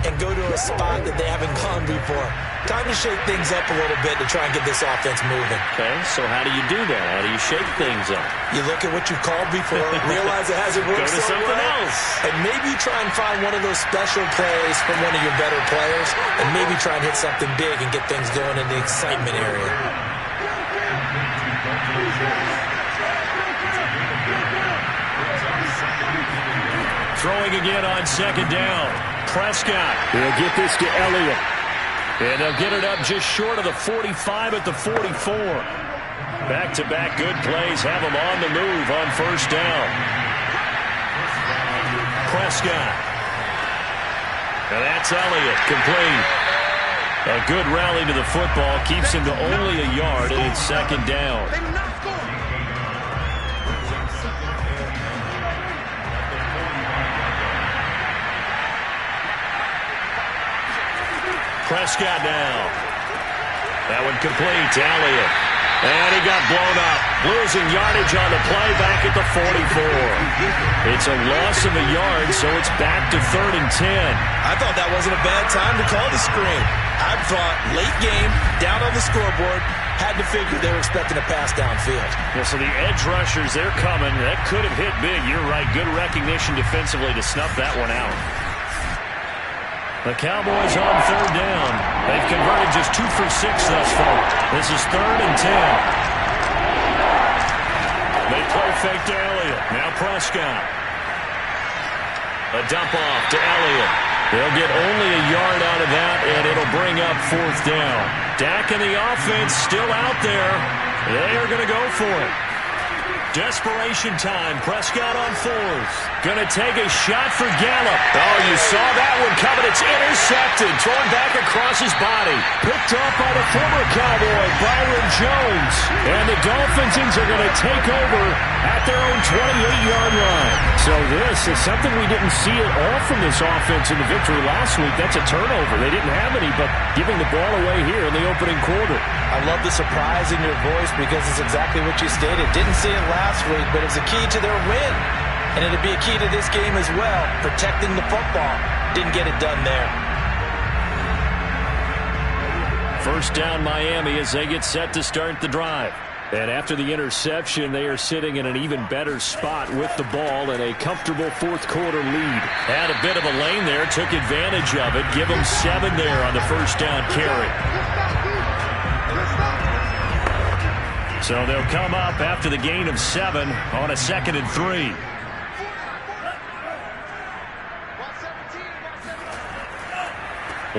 and go to a spot that they haven't gone before. Time to shake things up a little bit to try and get this offense moving. Okay, so how do you do that? How do you shake things up? You look at what you've called before, realize it hasn't worked Go to so something well, else. and maybe try and find one of those special plays from one of your better players, and maybe try and hit something big and get things going in the excitement area. Throwing again on second down. Prescott. He'll get this to Elliott. And they'll get it up just short of the 45 at the 44. Back-to-back good plays have them on the move on first down. Prescott. And that's Elliott, complete. A good rally to the football keeps him to only a yard, and it's second down. Prescott now. That one complete to Elliott. And he got blown up. Losing yardage on the play back at the 44. It's a loss of a yard, so it's back to 3rd and 10. I thought that wasn't a bad time to call the screen. I thought late game, down on the scoreboard, had to figure they were expecting a pass downfield. Yeah, so the edge rushers, they're coming. That could have hit big. You're right. Good recognition defensively to snuff that one out. The Cowboys on third down. They've converted just 2 for 6 thus far. This is 3rd and 10. They play fake to Elliott. Now Prescott. A dump off to Elliott. They'll get only a yard out of that, and it'll bring up 4th down. Dak and the offense still out there. They are going to go for it. Desperation time. Prescott on 4th. Going to take a shot for Gallup. Oh, you saw that one coming. It's intercepted. Thrown back across his body. Picked up by the former Cowboy, Byron Jones. And the Dolphins are going to take over at their own 28-yard line. So this is something we didn't see at all from this offense in the victory last week. That's a turnover. They didn't have any, but giving the ball away here in the opening quarter. I love the surprise in your voice because it's exactly what you stated. Didn't see it last week, but it's a key to their win. And it'll be a key to this game as well, protecting the football. Didn't get it done there. First down Miami as they get set to start the drive. And after the interception, they are sitting in an even better spot with the ball and a comfortable 4th quarter lead. Had a bit of a lane there, took advantage of it. Give them 7 there on the first down carry. So they'll come up after the gain of 7 on a 2nd and 3.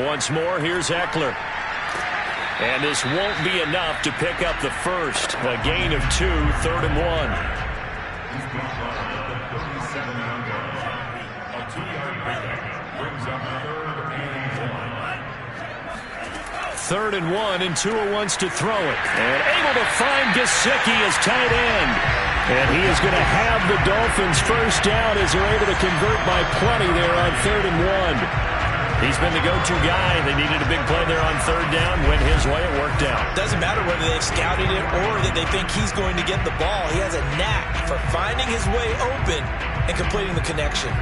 Once more, here's Eckler. And this won't be enough to pick up the first. A gain of 2, 3rd and 1. A 2-yard pickup brings up 3rd and 1, and Tua wants to throw it. And able to find Gesicki as tight end. And he is going to have the Dolphins first down as they're able to convert by plenty there on 3rd and 1. He's been the go-to guy. They needed a big play there on 3rd down. Went his way. It worked out. Doesn't matter whether they've scouted it or that they think he's going to get the ball. He has a knack for finding his way open and completing the connection.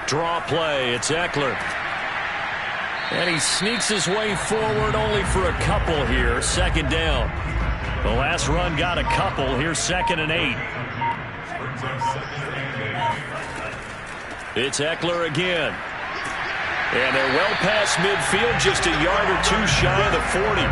Draw play. It's Eckler. And he sneaks his way forward only for a couple here. 2nd down. The last run got a couple. Here's 2nd and 8. It's Eckler again. And they're well past midfield, just a yard or two shy of the 40.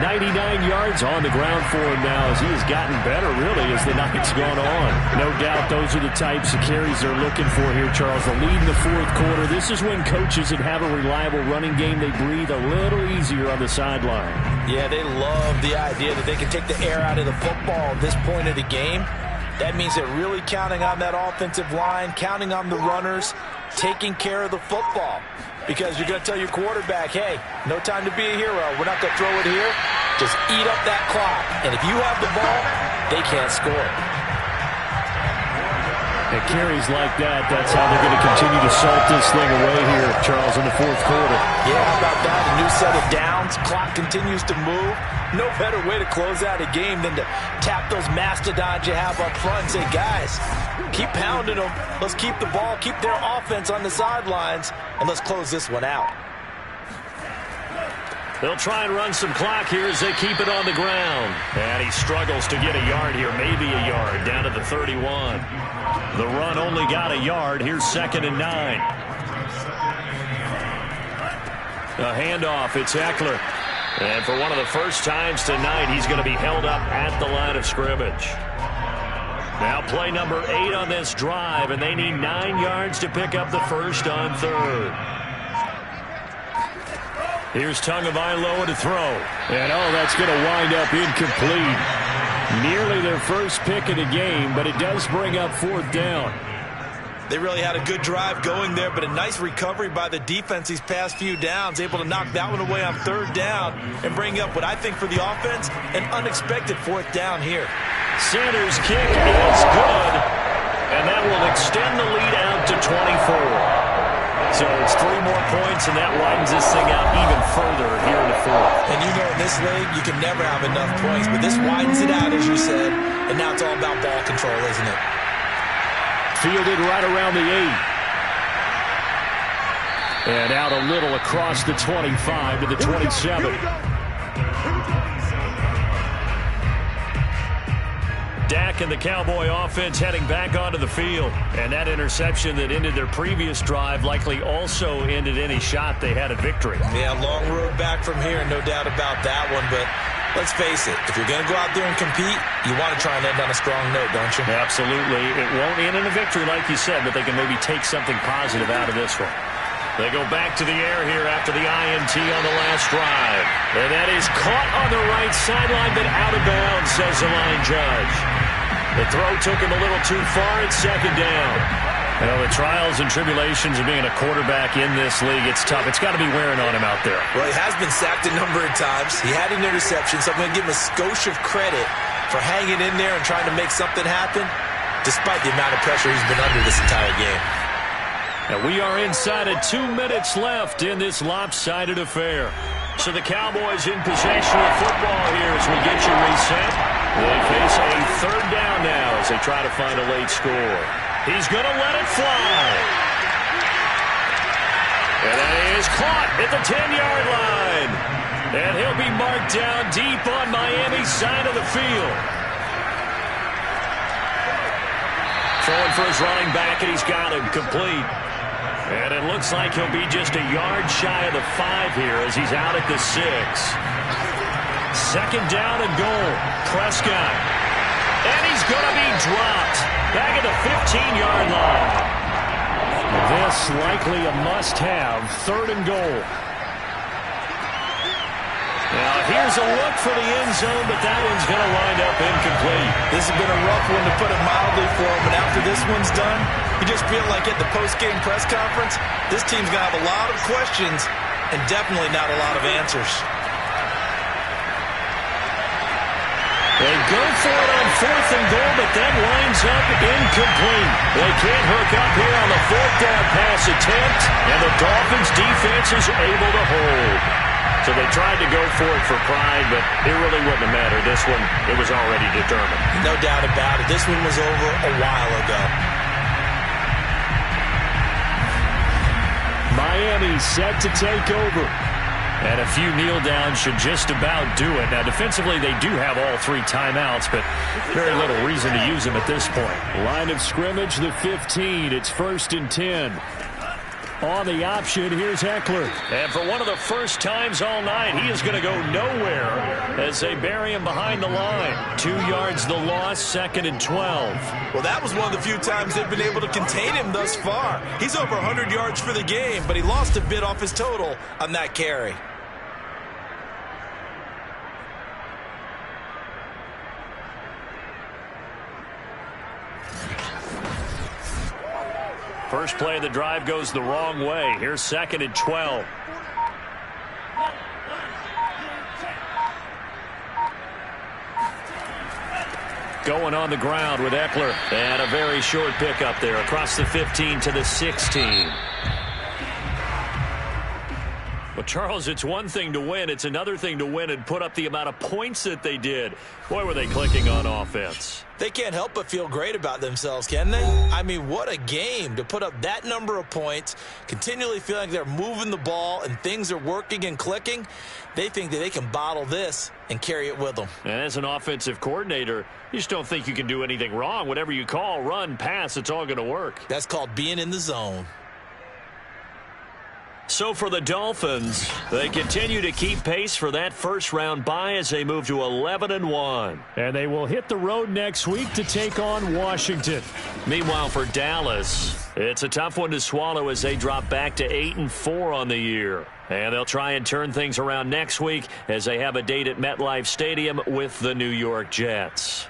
99 yards on the ground for him now as he has gotten better, really, as the night's gone on. No doubt those are the types of carries they're looking for here, Charles. The lead in the fourth quarter. This is when coaches that have a reliable running game, they breathe a little easier on the sideline. Yeah, they love the idea that they can take the air out of the football at this point of the game. That means they're really counting on that offensive line, counting on the runners, taking care of the football. Because you're going to tell your quarterback, hey, no time to be a hero. We're not going to throw it here. Just eat up that clock. And if you have the ball, they can't score. And carries like that, that's how they're going to continue to salt this thing away here, Charles, in the fourth quarter. Yeah, how about that? A new set of downs. Clock continues to move. No better way to close out a game than to tap those mastodons you have up front and say, guys, keep pounding them. Let's keep the ball, keep their offense on the sidelines, and let's close this one out. They'll try and run some clock here as they keep it on the ground. And he struggles to get a yard here, maybe a yard, down to the 31. The run only got a yard. Here's 2nd and 9. A handoff. It's Eckler. And for one of the first times tonight, he's going to be held up at the line of scrimmage. Now play number 8 on this drive, and they need 9 yards to pick up the first on 3rd. Here's Tagovailoa to throw. And, that's going to wind up incomplete. Nearly their first pick of the game, but it does bring up 4th down. They really had a good drive going there, but a nice recovery by the defense these past few downs, able to knock that one away on 3rd down and bring up what I think for the offense, an unexpected 4th down here. Sanders' kick is good, and that will extend the lead out to 24. So it's 3 more points, and that widens this thing out even further here in the 4th. And you know in this league, you can never have enough points, but this widens it out, as you said, and now it's all about ball control, isn't it? Fielded right around the 8. And out a little across the 25 to the 27. Dak and the Cowboy offense heading back onto the field. And that interception that ended their previous drive likely also ended any shot they had at victory. Yeah, long road back from here, no doubt about that one, but let's face it, if you're going to go out there and compete, you want to try and end on a strong note, don't you? Absolutely. It won't end in a victory like you said, but they can maybe take something positive out of this one. They go back to the air here after the INT on the last drive. And that is caught on the right sideline, but out of bounds, says the line judge. The throw took him a little too far. It's 2nd down. Well, the trials and tribulations of being a quarterback in this league, it's tough. It's got to be wearing on him out there. Well, he has been sacked a number of times. He had an interception, so I'm going to give him a skosh of credit for hanging in there and trying to make something happen, despite the amount of pressure he's been under this entire game. And we are inside of 2 minutes left in this lopsided affair. So the Cowboys in possession of football here as we get you reset. They face a 3rd down now as they try to find a late score. He's going to let it fly. And that is caught at the 10-yard line. And he'll be marked down deep on Miami's side of the field. Throwing for his running back, and he's got him complete. And it looks like he'll be just a yard shy of the 5 here as he's out at the 6. 2nd down and goal. Prescott. And he's going to be dropped back at the 15-yard line. This likely a must-have. 3rd and goal. Now here's a look for the end zone, but that one's going to wind up incomplete. This has been a rough one to put it mildly for him, but after this one's done, you just feel like at the post-game press conference, this team's going to have a lot of questions and definitely not a lot of answers. They go for it on 4th and goal, but that winds up incomplete. They can't hook up here on the 4th down pass attempt, and the Dolphins defense is able to hold. So they tried to go for it for pride, but it really wouldn't have mattered. This one, it was already determined. No doubt about it. This one was over a while ago. Miami set to take over. And a few kneel downs should just about do it. Now, defensively, they do have all 3 timeouts, but very little reason to use them at this point. Line of scrimmage, the 15. It's 1st and 10. On the option, here's Eckler. And for one of the first times all night, he is going to go nowhere as they bury him behind the line. 2 yards the loss, 2nd and 12. Well, that was one of the few times they've been able to contain him thus far. He's over 100 yards for the game, but he lost a bit off his total on that carry. First play of the drive goes the wrong way. Here's 2nd and 12. Going on the ground with Eckler. And a very short pickup there across the 15 to the 16. Well, Charles, it's one thing to win. It's another thing to win and put up the amount of points that they did. Boy, were they clicking on offense. They can't help but feel great about themselves, can they? I mean, what a game to put up that number of points, continually feeling like they're moving the ball and things are working and clicking. They think that they can bottle this and carry it with them. And as an offensive coordinator, you just don't think you can do anything wrong. Whatever you call, run, pass, it's all going to work. That's called being in the zone. So for the Dolphins, they continue to keep pace for that first-round bye as they move to 11-1. And they will hit the road next week to take on Washington. Meanwhile, for Dallas, it's a tough one to swallow as they drop back to 8-4 on the year. And they'll try and turn things around next week as they have a date at MetLife Stadium with the New York Jets.